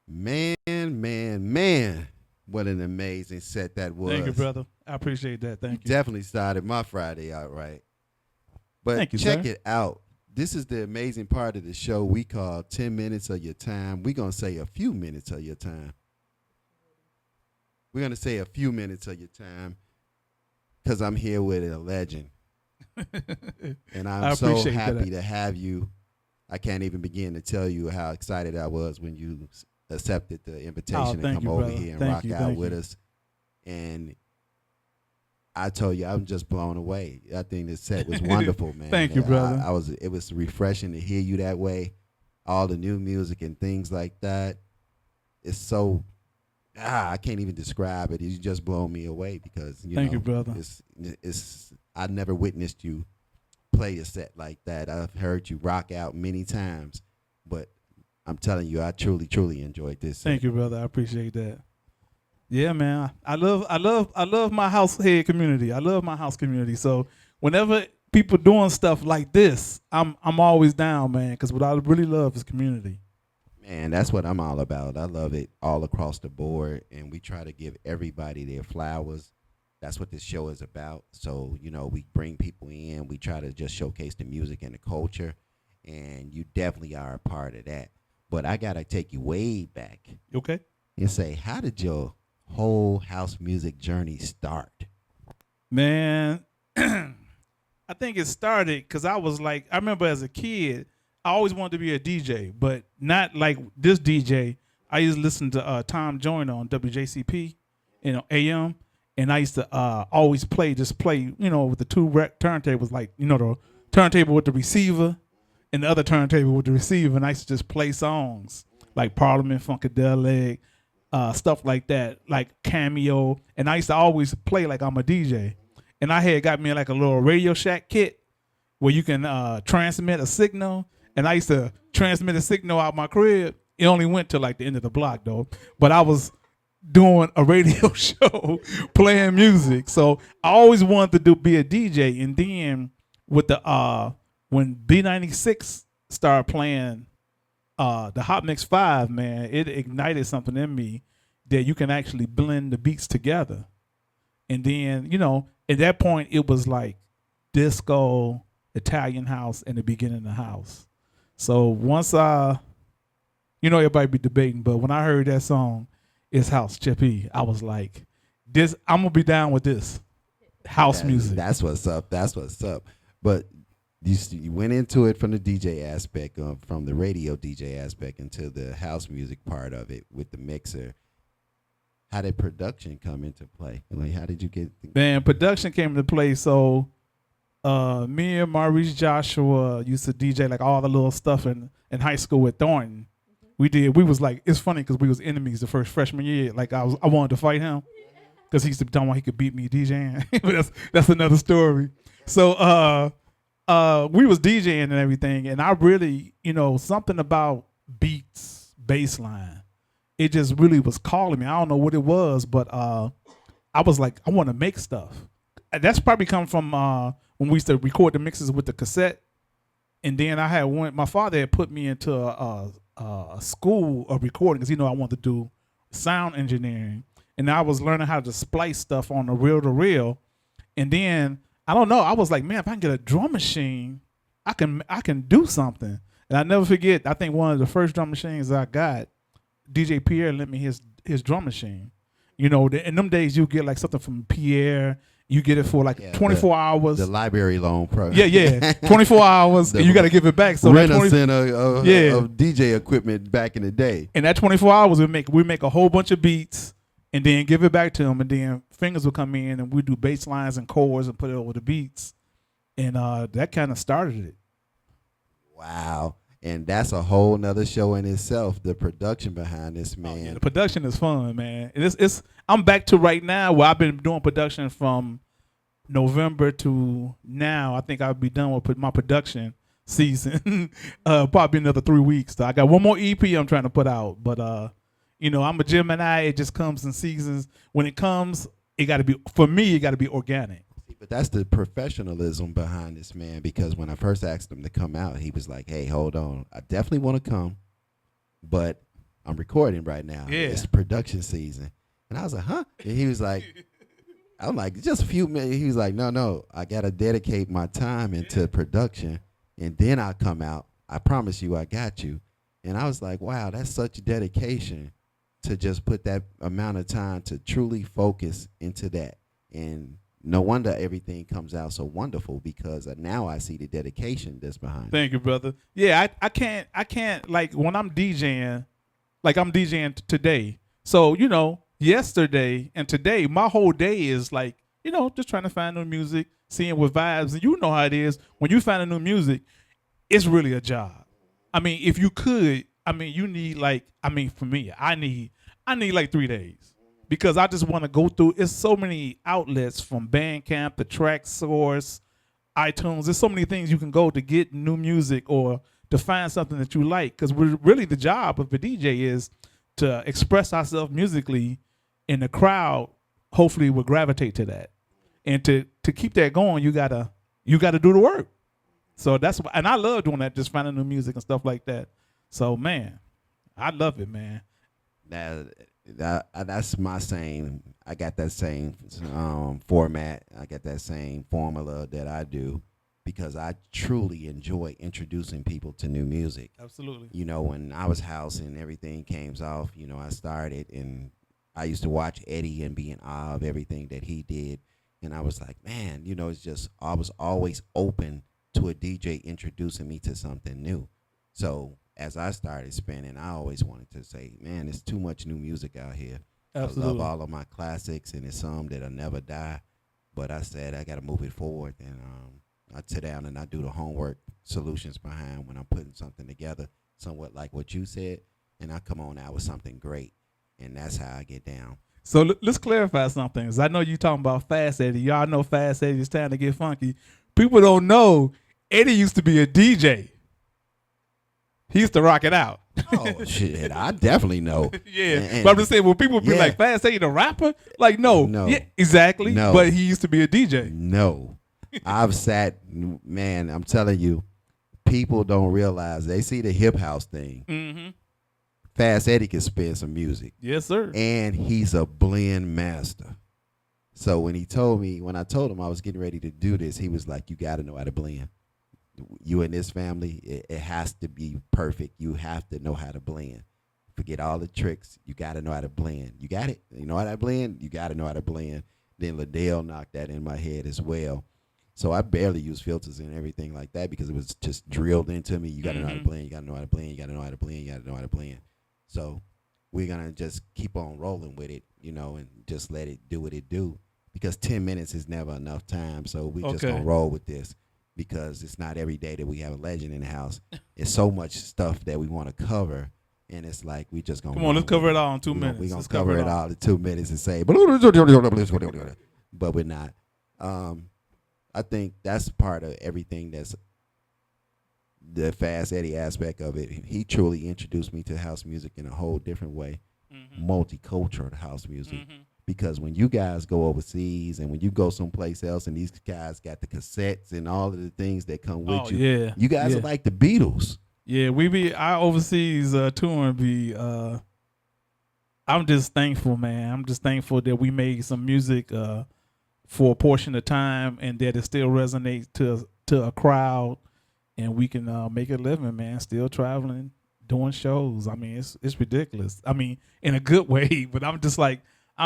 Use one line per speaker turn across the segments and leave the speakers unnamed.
Man, man, man. What an amazing set that
Thank you,
was.
brother. I appreciate that.
You
Thank you.
definitely started my Friday out right.
Thank
But
you,
check
sir.
it out. This is the amazing part of the show we call 10 minutes of your time. We're going to say a few minutes of your time. We're going to say a few minutes of your time because I'm here with a legend. And I'm
I
so
appreciate
happy
that.
to have you. I can't even begin to tell you how excited I was when you accepted the
Oh,
invitation to
thank
come
you,
over
brother.
here and
Thank
rock
you.
out
Thank
with
you.
us. And I told you, I'm just blown away. I think this set was wonderful, man.
Thank you, brother.
I was. It was refreshing to hear you that way. All the new music and things like that. It's so I can't even describe it. You just blown me away because
Thank you, brother.
it's I never witnessed you play a set like that. I've heard you rock out many times, but I'm telling you, I truly enjoyed this set.
Thank you, brother. I appreciate that. Yeah, man. I love my house head community. I love my house community. So whenever people doing stuff like this, I'm always down, man. Because what I really love is community.
Man, that's what I'm all about. I love it all across the board, and we try to give everybody their flowers. That's what this show is about. So, we bring people in, we try to just showcase the music and the culture, and you definitely are a part of that. But I got to take you way back
You okay?
and say, how did your whole house music journey start?
Man, I think it started because I was like, I remember as a kid, I always wanted to be a DJ, but not like this DJ. I used to listen to Tom Joyner on WJCP, AM, and I used to always just play, with the two turntables, like, the turntable with the receiver and the other turntable with the receiver, and I used to just play songs like Parliament Funkadelic, stuff like that, like Cameo, and I used to always play like I'm a DJ. And I had got me like a little Radio Shack kit where you can transmit a signal. And I used to transmit a signal out my crib. It only went to like the end of the block though. But I was doing a radio show playing music. So I always wanted to be a DJ. And then with the when B96 started playing the Hot Mix 5, man, it ignited something in me that you can actually blend the beats together. And then, at that point, it was like disco, Italian house, and the beginning of the house. So once everybody be debating, but when I heard that song, It's House Chippy, I was like, I'm going to be down with this house music.
That's what's up. That's what's up. But you went into it from the DJ aspect, from the radio DJ aspect into the house music part of it with the mixer. How did production come into play? Like, how did you get?
Man, production came into play. So, me and Maurice Joshua used to DJ like all the little stuff in high school with Thornton. We was like, it's funny because we was enemies the first freshman year. Like I wanted to fight him because he used to be talking about he could beat me DJing. But that's another story. So, we was DJing and everything, and I really, something about beats, bass line, it just really was calling me. I don't know what it was, but I was like, I want to make stuff. That's probably come from when we used to record the mixes with the cassette. And then my father had put me into a school of recording because, I wanted to do sound engineering. And I was learning how to splice stuff on the reel to reel. And then, I don't know, I was like, man, if I can get a drum machine, I can do something. And I never forget, I think one of the first drum machines I got, DJ Pierre lent me his drum machine. In them days you get like something from Pierre. You get it for like 24 hours.
The library loan program.
Yeah. 24 hours, and you got to give it back. So
Rent-A-Center of DJ equipment back in the day.
And that 24 hours, we make a whole bunch of beats, and then give it back to him, and then fingers will come in, and we do bass lines and chords and put it over the beats, and that kind of started it.
Wow. And that's a whole nother show in itself. The production behind this, man.
Yeah, the production is fun, man. It's I'm back to right now where I've been doing production from November to now. I think I'll be done with my production season. Probably another 3 weeks. So I got one more EP I'm trying to put out, but I'm a Gemini. It just comes in seasons. When it comes, it got to be organic.
But that's the professionalism behind this, man, because when I first asked him to come out, he was like, hey, hold on. I definitely want to come, but I'm recording right now.
Yeah.
It's production season. And I was like, huh? And he was like, I'm like, just a few minutes. He was like, no, no, I got to dedicate my time into production and then I'll come out. I promise you, I got you. And I was like, wow, that's such dedication to just put that amount of time to truly focus into that. And no wonder everything comes out so wonderful because now I see the dedication that's behind it.
Thank you, brother. Yeah, I can't like when I'm DJing, like I'm DJing today. So, yesterday and today, my whole day is like, just trying to find new music, seeing what vibes. And you know how it is when you find a new music, it's really a job. I mean, if you could, I mean, you need like, I mean, for me, I need like 3 days because I just want to go through. It's so many outlets from Bandcamp to Track Source, iTunes. There's so many things you can go to get new music or to find something that you like. Because really the job of a DJ is to express ourselves musically, and the crowd hopefully will gravitate to that. And to keep that going, you gotta do the work. So and I love doing that, just finding new music and stuff like that. So man, I love it, man.
That's my same. I got that same format. I got that same formula that I do because I truly enjoy introducing people to new music.
Absolutely.
When I was house and everything came off, I started and I used to watch Eddie and be in awe of everything that he did. And I was like, man, it's just, I was always open to a DJ introducing me to something new. So as I started spinning, I always wanted to say, man, there's too much new music out here.
Absolutely.
I love all of my classics, and it's some that'll never die. But I said I got to move it forward, and I sit down and I do the homework solutions behind when I'm putting something together, somewhat like what you said, and I come on out with something great, and that's how I get down.
So let's clarify something. 'Cause I know you talking about Fast Eddie. Y'all know Fast Eddie. It's time to get funky. People don't know Eddie used to be a DJ. He used to rock it out.
Oh shit, I definitely know.
Yeah,
And
but I'm just saying when people be
yeah.
like Fast Eddie the rapper, like no,
No.
yeah, exactly.
No.
But he used to be a DJ.
No, I've sat, man. I'm telling you, people don't realize they see the hip house thing.
Mm-hmm.
Fast Eddie can spin some music,
Yes, sir.
and he's a blend master. So when I told him I was getting ready to do this, he was like, "You got to know how to blend. You in this family, it has to be perfect. You have to know how to blend. Forget all the tricks. You got to know how to blend. You got it? You know how to blend? You got to know how to blend." Then Liddell knocked that in my head as well. So I barely use filters and everything like that because it was just drilled into me. You got to know how to blend. You got to know how to blend. You got to know how to blend. You got to know how to blend. So we're going to just keep on rolling with it, and just let it do what it do because 10 minutes is never enough time. So we just going to roll with this. Because it's not every day that we have a legend in the house. It's so much stuff that we want to cover, and it's like we just gonna
Come on, let's cover it all in 2 minutes.
We're gonna
Let's
cover it all in 2 minutes and say, but we're not. I think that's part of everything that's the Fast Eddie aspect of it. He truly introduced me to house music in a whole different way, multicultural house music. Because when you guys go overseas and when you go someplace else and these guys got the cassettes and all of the things that come with
yeah.
you guys are like the Beatles.
Yeah, our overseas touring be. I'm just thankful, man. I'm just thankful that we made some music for a portion of time and that it still resonates to a crowd, and we can make a living, man. Still traveling, doing shows. I mean, it's ridiculous. I mean, in a good way, but I'm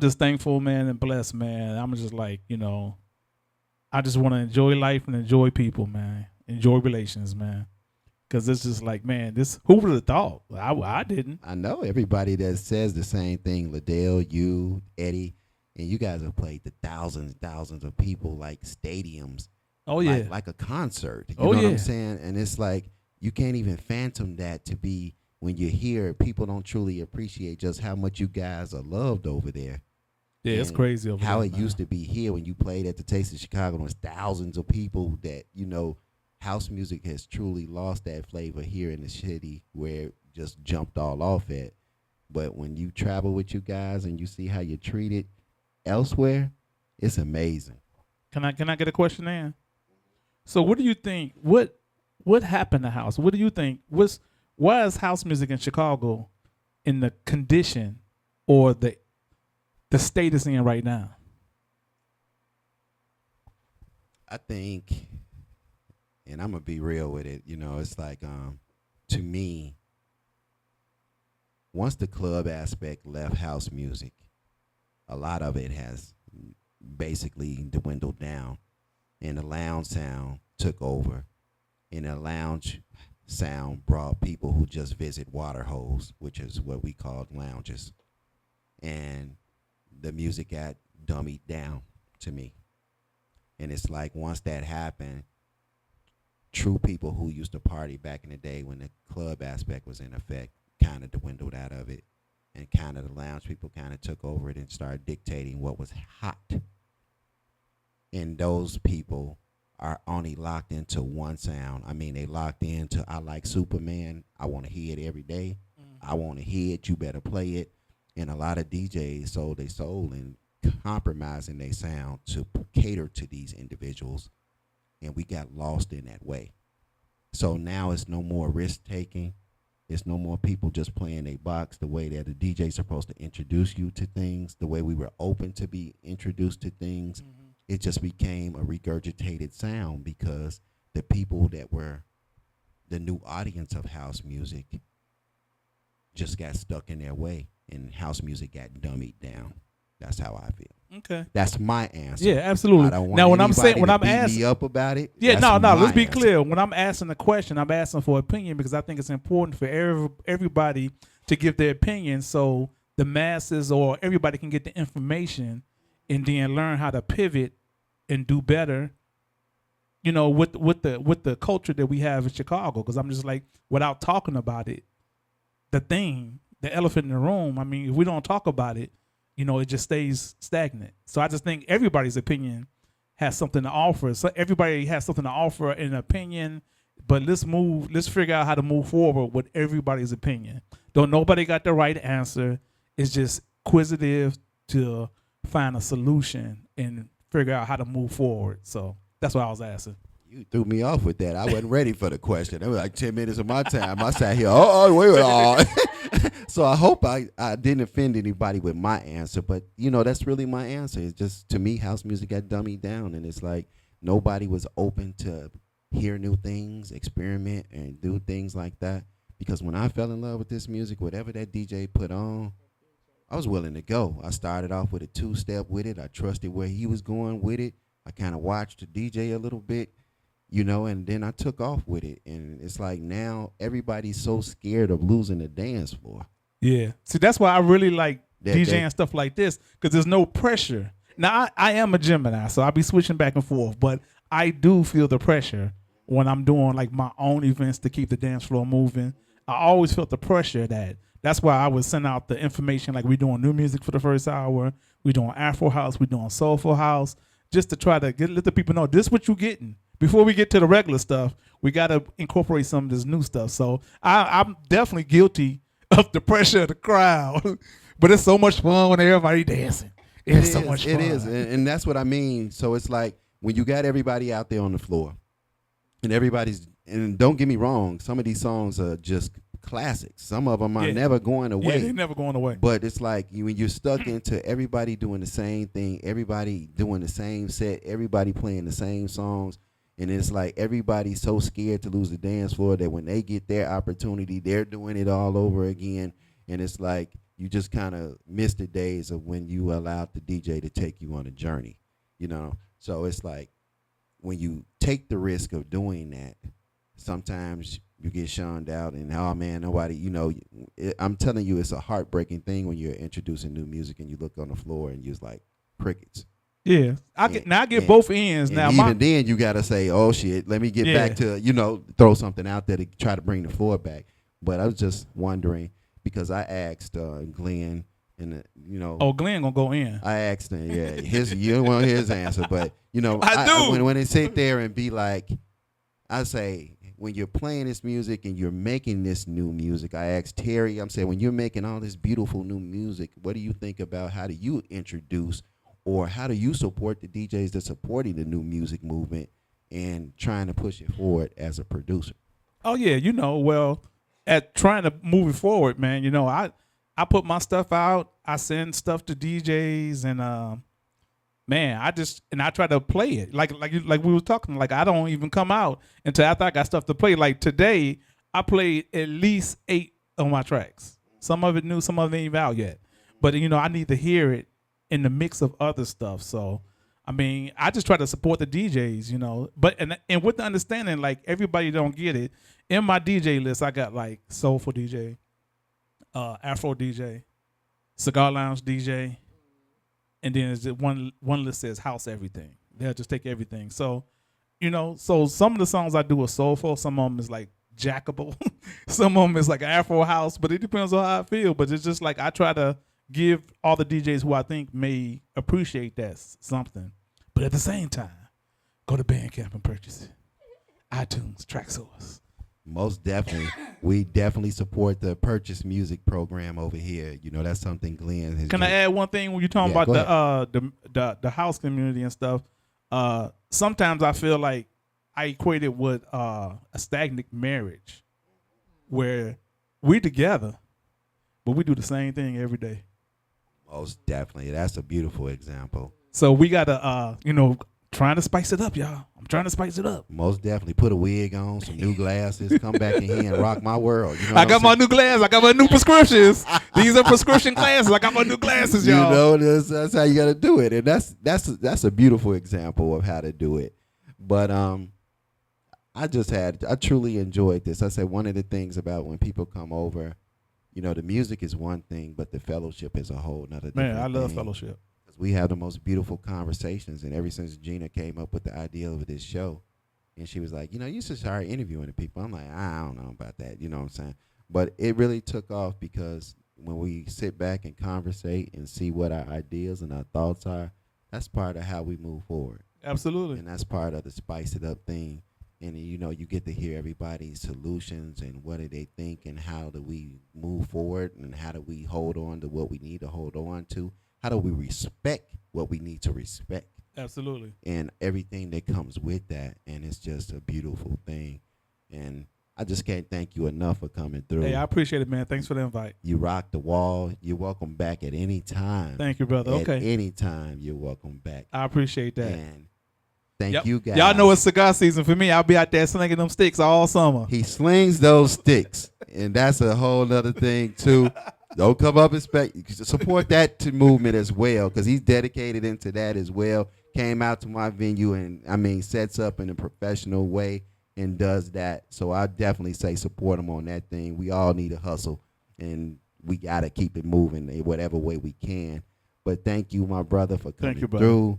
just thankful, man, and blessed, man. I'm just like, I just want to enjoy life and enjoy people, man. Enjoy relations, man. Because it's just like, man, who would have thought? I didn't.
I know everybody that says the same thing, Liddell, you, Eddie, and you guys have played to thousands of people, like stadiums.
Oh, yeah.
Like a concert. You know what I'm saying? And it's like, you can't even phantom that to be, when you're here, people don't truly appreciate just how much you guys are loved over there.
Yeah, it's crazy over
how
there,
it
man.
used to be here when you played at the Taste of Chicago. There was thousands of people that, house music has truly lost that flavor here in the city where it just jumped all off at. But when you travel with you guys and you see how you're treated elsewhere, it's amazing.
Can I get a question in? So what do you think? What happened to house? What do you think? Why is house music in Chicago in the condition or the state it's in right now?
I think, and I'm gonna be real with it. It's like, to me, once the club aspect left house music, a lot of it has basically dwindled down, and the lounge sound took over. And the lounge sound brought people who just visit water holes, which is what we call lounges, and the music got dummied down to me. And it's like once that happened, true people who used to party back in the day when the club aspect was in effect kind of dwindled out of it, and kind of the lounge people kind of took over it and started dictating what was hot. And those people are only locked into one sound. I mean, they locked into, I like Superman. I want to hear it every day. I want to hear it. You better play it. And a lot of DJs sold their soul and compromising their sound to cater to these individuals. And we got lost in that way. So now it's no more risk taking. It's no more people just playing a box the way that a DJ is supposed to introduce you to things, the way we were open to be introduced to things. It just became a regurgitated sound because the people that were the new audience of house music just got stuck in their way, and house music got dummied down. That's how I feel.
Okay.
That's my answer.
Yeah, absolutely.
I don't want
Now, when I'm
anybody
saying, when
to
I'm
beat
asking,
me up about it.
yeah,
That's
no.
my
Let's be
answer.
clear. When I'm asking a question, I'm asking for opinion because I think it's important for everybody to give their opinion, so the masses or everybody can get the information and then learn how to pivot and do better. With the culture that we have in Chicago. Because I'm just like, without talking about it, the elephant in the room. I mean, if we don't talk about it, it just stays stagnant. So I just think everybody's opinion has something to offer. So everybody has something to offer, an opinion. But let's figure out how to move forward with everybody's opinion. Don't nobody got the right answer. It's just inquisitive to find a solution and figure out how to move forward. So that's what I was asking.
You threw me off with that. I wasn't ready for the question. It was like 10 minutes of my time. I sat here, wait. So I hope I didn't offend anybody with my answer, but that's really my answer. It's just, to me, house music got dummied down, and it's like nobody was open to hear new things, experiment, and do things like that. Because when I fell in love with this music, whatever that DJ put on, I was willing to go. I started off with a two-step with it. I trusted where he was going with it. I kind of watched the DJ a little bit, and then I took off with it. And it's like now everybody's so scared of losing the dance floor.
Yeah. See, that's why I really like
That-
DJing stuff like this, because there's no pressure. Now, I am a Gemini, so I'll be switching back and forth, but I do feel the pressure when I'm doing like my own events to keep the dance floor moving. I always felt the pressure that's why I would send out the information, like we're doing new music for the first hour, we're doing Afro house, we're doing soulful house, just to try to let the people know this is what you're getting. Before we get to the regular stuff, we got to incorporate some of this new stuff. So I'm definitely guilty of the pressure of the crowd, but it's so much fun when everybody dancing. It's so much fun.
It is, and that's what I mean. So it's like when you got everybody out there on the floor, and don't get me wrong, some of these songs are just classics. Some of them are never going away.
Yeah, they're never going away.
But it's like when you're stuck into everybody doing the same thing, everybody doing the same set, everybody playing the same songs, and it's like everybody's so scared to lose the dance floor that when they get their opportunity, they're doing it all over again. And it's like you just kind of miss the days of when you allowed the DJ to take you on a journey, So it's like when you take the risk of doing that, sometimes you get shunned out, and oh man, nobody, I'm telling you, it's a heartbreaking thing when you're introducing new music and you look on the floor and you're like crickets.
Yeah, I get both ends now.
Even then, you gotta say, "Oh shit, let me get back to throw something out there to try to bring the floor back." But I was just wondering because I asked Glenn, and
oh, Glenn gonna go in.
I asked him, you don't want his answer, but
I do.
When they sit there and be like, I say, when you're playing this music and you're making this new music, I asked Terry, I'm saying, when you're making all this beautiful new music, what do you think about how do you introduce or how do you support the DJs that's supporting the new music movement and trying to push it forward as a producer?
Oh yeah, well, at trying to move it forward, man. I put my stuff out. I send stuff to DJs, and man, I try to play it like we was talking. Like I don't even come out until after I got stuff to play. Like today, I played at least 8 of my tracks. Some of it new, some of it ain't even out yet. But I need to hear it in the mix of other stuff. So, I mean, I just try to support the DJs, But and with the understanding, like everybody don't get it. In my DJ list, I got like soulful DJ, Afro DJ, cigar lounge DJ, and then there's one list says house everything. They'll just take everything. So, so some of the songs I do are soulful. Some of them is like jackable. Some of them is like Afro house. But it depends on how I feel. But it's just like I try to give all the DJs who I think may appreciate that something. But at the same time, go to Bandcamp and purchase it. iTunes, Traxsource.
Most definitely. We definitely support the purchase music program over here. That's something Glenn has.
Can I add one thing when you're talking about the house community and stuff? Sometimes I feel like I equate it with a stagnant marriage where we together, but we do the same thing every day.
Most definitely. That's a beautiful example.
So we gotta trying to spice it up, y'all. I'm trying to spice it up.
Most definitely. Put a wig on, some new glasses, come back in here and rock my world.
I got my new glasses. I got my new prescriptions. These are prescription glasses. I got my new glasses, y'all.
That's how you got to do it. And that's a beautiful example of how to do it. But I truly enjoyed this. I said one of the things about when people come over, the music is one thing, but the fellowship is a whole nother thing.
Man, I love fellowship.
We have the most beautiful conversations, and ever since Gina came up with the idea of this show, and she was like, you should start interviewing the people. I'm like, I don't know about that, you know what I'm saying? But it really took off because when we sit back and conversate and see what our ideas and our thoughts are, that's part of how we move forward.
Absolutely.
And that's part of the spice it up thing. And you get to hear everybody's solutions and what do they think and how do we move forward and how do we hold on to what we need to hold on to. How do we respect what we need to respect?
Absolutely.
And everything that comes with that. And it's just a beautiful thing. And I just can't thank you enough for coming through.
Hey, I appreciate it, man. Thanks for the invite.
You rock the wall. You're welcome back at any time.
Thank you, brother.
At any time, you're welcome back.
I appreciate that.
And thank you, guys.
Y'all know it's cigar season for me. I'll be out there slinging them sticks all summer.
He slings those sticks. And that's a whole other thing, too. Don't come up and support that movement as well, because he's dedicated into that as well. Came out to my venue and sets up in a professional way and does that. So I definitely say support him on that thing. We all need to hustle, and we gotta keep it moving in whatever way we can. But thank you, my brother, for coming through.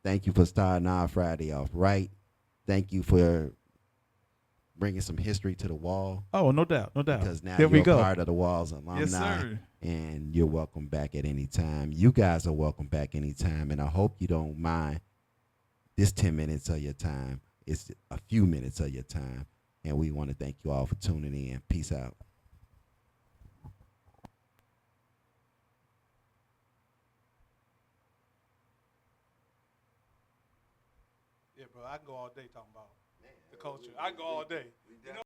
Thank you for starting our Friday off right. Thank you for bringing some history to the wall.
Oh, no doubt, no doubt.
Because now you're part of the Wall's alumni.
Yes, sir.
And you're welcome back at any time. You guys are welcome back anytime, and I hope you don't mind this 10 minutes of your time. It's a few minutes of your time, and we want to thank you all for tuning in. Peace out.
Yeah, bro, I can go all day talking about the culture. I can go all day.